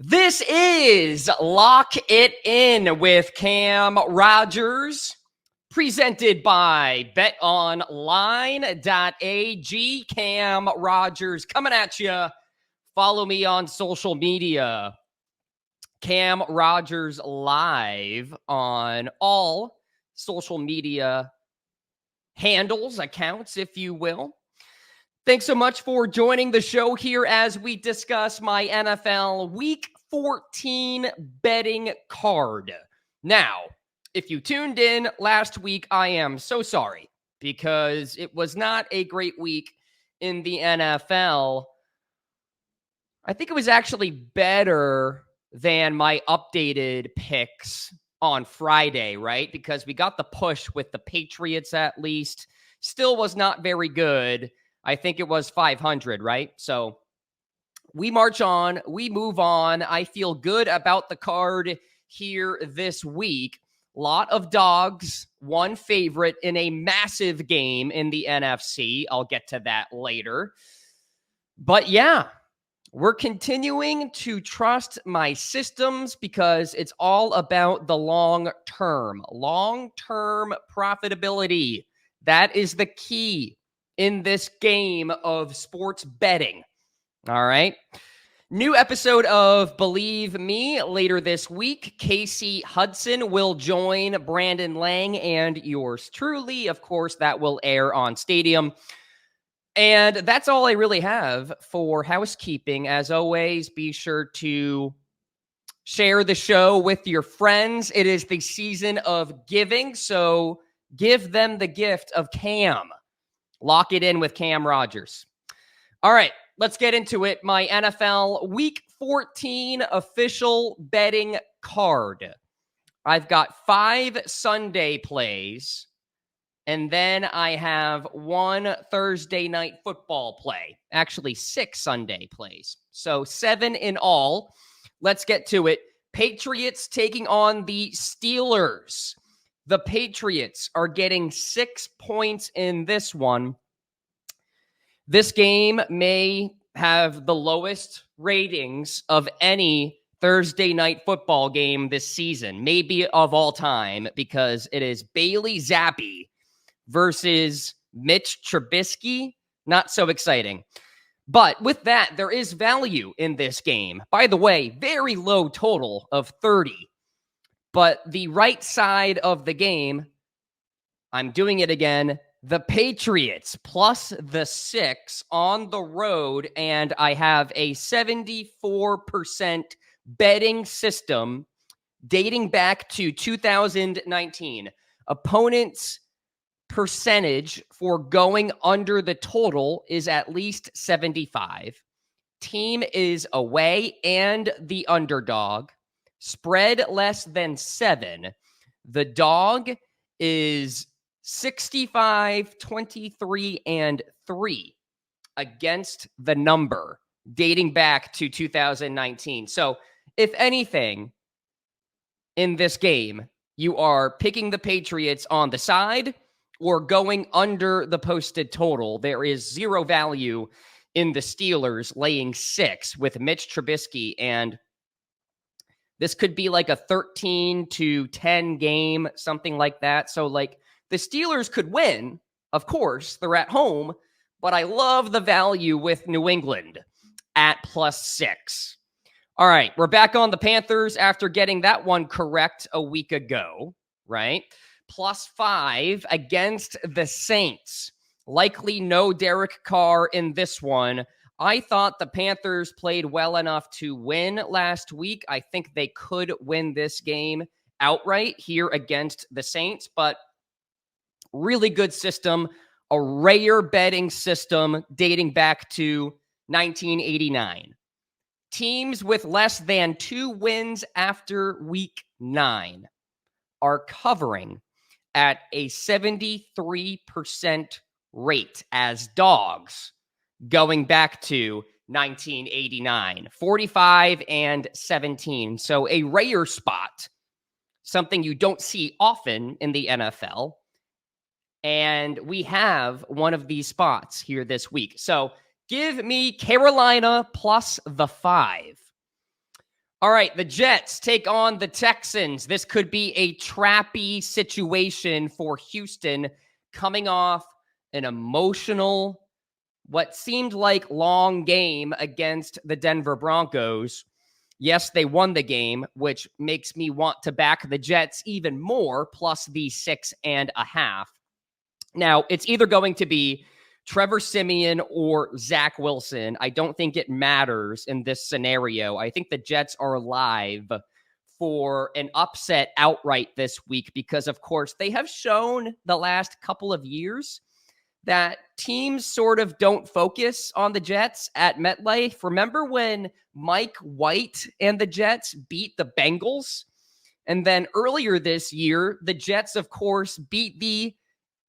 This is Lock It In with Cam Rogers, presented by betonline.ag. Cam Rogers coming at you. Follow me on social media. Cam Rogers live on all social media handles, accounts, if you will. Thanks so much for joining the show here as we discuss my NFL Week 14 betting card. Now, if you tuned in last week, I am so sorry because it was not a great week in the NFL. I think it was actually better than my updated picks on Friday, right? Because we got the push with the Patriots at least. Still was not very good. I think it was 500, right? So we march on, we move on. I feel good about the card here this week. Lot of dogs, one favorite in a massive game in the NFC. I'll get to that later. But yeah, we're continuing to trust my systems because it's all about the long-term profitability. That is the key in this game of sports betting. All right. New episode of Believe Me later this week. Casey Hudson will join Brandon Lang and yours truly. Of course, that will air on Stadium. And that's all I really have for housekeeping. As always, be sure to share the show with your friends. It is the season of giving, so give them the gift of Cam. Lock it in with Cam Rogers. All right, let's get into it. My NFL Week 14 official betting card. I've got 5 Sunday plays, and then I have 1 Thursday night football play. Actually, 6 Sunday plays. So 7 in all. Let's get to it. Patriots taking on the Steelers. The Patriots are getting 6 points in this one. This game may have the lowest ratings of any Thursday night football game this season, maybe of all time, because it is Bailey Zappi versus Mitch Trubisky. Not so exciting. But with that, there is value in this game. By the way, very low total of 30. But the right side of the game, I'm doing it again, the Patriots plus the 6 on the road, and I have a 74% betting system dating back to 2019. Opponents' percentage for going under the total is at least 75. Team is away and the underdog. Spread less than 7. The dog is 65, 23, and 3 against the number dating back to 2019. So if anything in this game, you are picking the Patriots on the side or going under the posted total. There is zero value in the Steelers laying 6 with Mitch Trubisky, and this could be like a 13-10 game, something like that. So like the Steelers could win, of course, they're at home, but I love the value with New England at plus 6. All right, we're back on the Panthers after getting that one correct a week ago, right? Plus 5 against the Saints. Likely no Derek Carr in this one. I thought the Panthers played well enough to win last week. I think they could win this game outright here against the Saints, but really good system, a rare betting system dating back to 1989. Teams with less than 2 wins after week 9 are covering at a 73% rate as dogs going back to 1989, 45 and 17. So a rare spot, something you don't see often in the NFL. And we have one of these spots here this week. So give me Carolina plus the 5. All right, the Jets take on the Texans. This could be a trappy situation for Houston coming off an emotional, what seemed like long game against the Denver Broncos. Yes, they won the game, which makes me want to back the Jets even more, plus the 6.5. Now, it's either going to be Trevor Siemian or Zach Wilson. I don't think it matters in this scenario. I think the Jets are live for an upset outright this week because, of course, they have shown the last couple of years that teams sort of don't focus on the Jets at MetLife. Remember when Mike White and the Jets beat the Bengals? And then earlier this year, the Jets, of course, beat the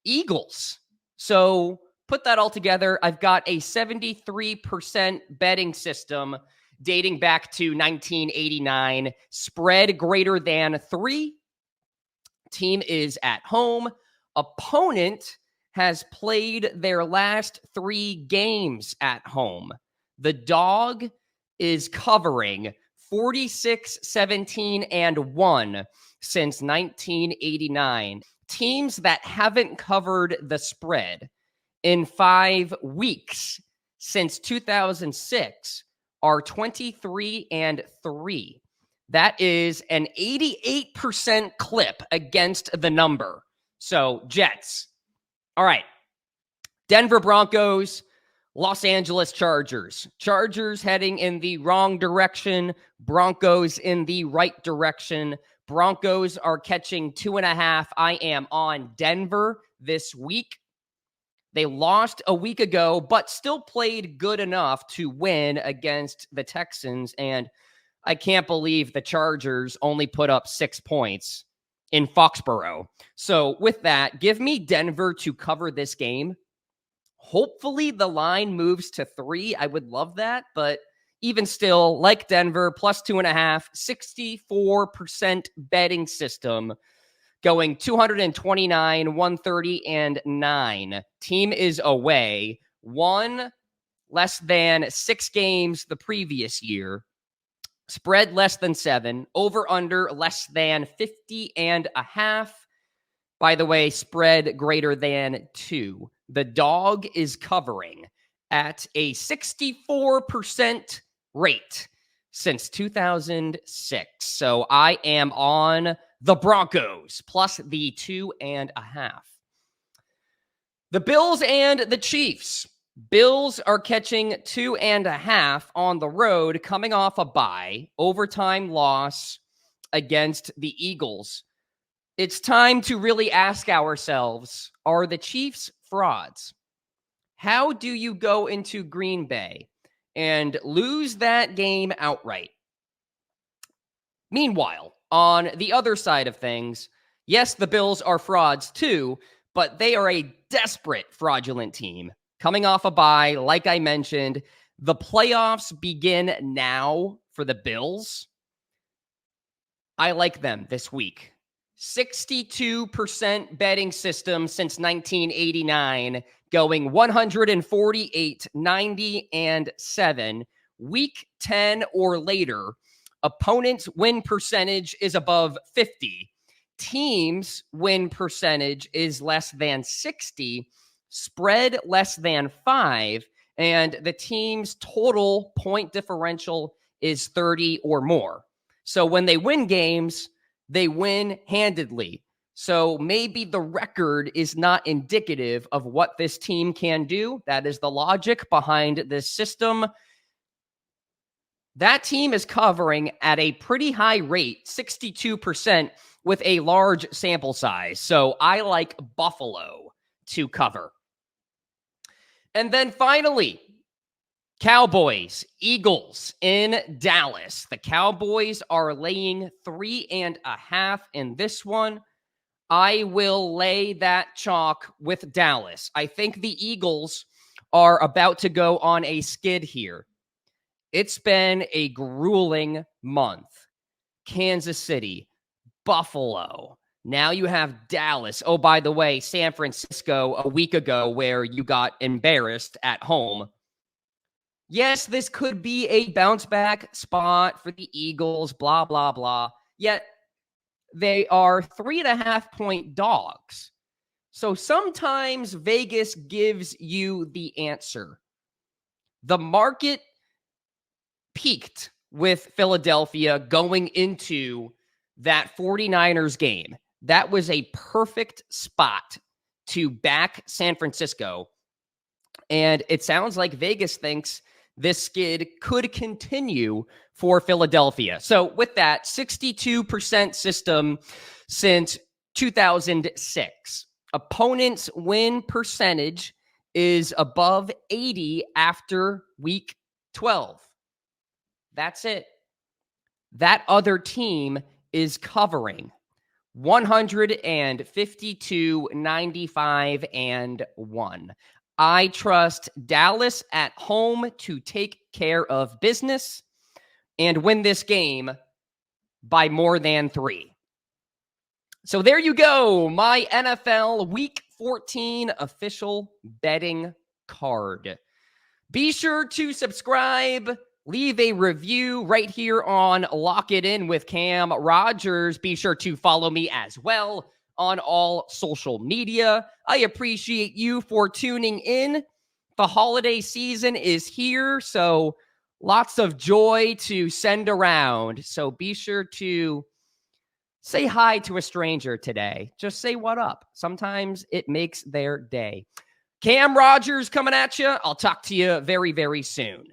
Eagles. So put that all together. I've got a 73% betting system dating back to 1989. Spread greater than 3. Team is at home. Opponent has played their last 3 games at home. The dog is covering 46, 17, and 1 since 1989. Teams that haven't covered the spread in 5 weeks since 2006 are 23 and 3. That is an 88% clip against the number. So, Jets. All right. Denver Broncos, Los Angeles Chargers. Chargers heading in the wrong direction. Broncos in the right direction. Broncos are catching 2.5. I am on Denver this week. They lost a week ago, but still played good enough to win against the Texans. And I can't believe the Chargers only put up 6 points in Foxborough. So with that, give me Denver to cover this game. Hopefully the line moves to 3. I would love that, but even still, like Denver, plus 2.5, 64% betting system, going 229, 130, and 9. Team is away. Won less than 6 games the previous year. Spread less than 7. Over under less than 50.5. By the way, spread greater than 2. The dog is covering at a 64% rate since 2006. So I am on the Broncos plus the 2.5. The Bills and the Chiefs. Bills are catching 2.5 on the road, coming off a bye, overtime loss against the Eagles. It's time to really ask ourselves, are the Chiefs frauds? How do you go into Green Bay and lose that game outright? Meanwhile, on the other side of things, yes, the Bills are frauds too, but they are a desperate, fraudulent team. Coming off a bye, like I mentioned, the playoffs begin now for the Bills. I like them this week. 62% betting system since 1989, going 148, 90, and 7. Week 10 or later, opponents' win percentage is above 50. Teams' win percentage is less than 60. Spread less than 5. And the team's total point differential is 30 or more. So when they win games, they win handedly. So maybe the record is not indicative of what this team can do. That is the logic behind this system. That team is covering at a pretty high rate, 62%, with a large sample size. So I like Buffalo to cover. And then finally, Cowboys, Eagles in Dallas. The Cowboys are laying 3.5 in this one. I will lay that chalk with Dallas. I think the Eagles are about to go on a skid here. It's been a grueling month. Kansas City, Buffalo. Now you have Dallas. Oh, by the way, San Francisco a week ago where you got embarrassed at home. Yes, this could be a bounce back spot for the Eagles, blah, blah, blah. Yet they are 3.5-point dogs. So sometimes Vegas gives you the answer. The market peaked with Philadelphia going into that 49ers game. That was a perfect spot to back San Francisco. And it sounds like Vegas thinks this skid could continue for Philadelphia. So with that, 62% system since 2006. Opponents' win percentage is above 80 after week 12. That's it. That other team is covering 152, 95, and 1. I trust Dallas at home to take care of business and win this game by more than 3. So there you go, my NFL Week 14 official betting card. Be sure to subscribe, leave a review right here on Lock It In with Cam Rogers. Be sure to follow me as well on all social media. I appreciate you for tuning in. The holiday season is here, so lots of joy to send around. So be sure to say hi to a stranger today. Just say what up. Sometimes it makes their day. Cam Rogers coming at you. I'll talk to you very, very soon.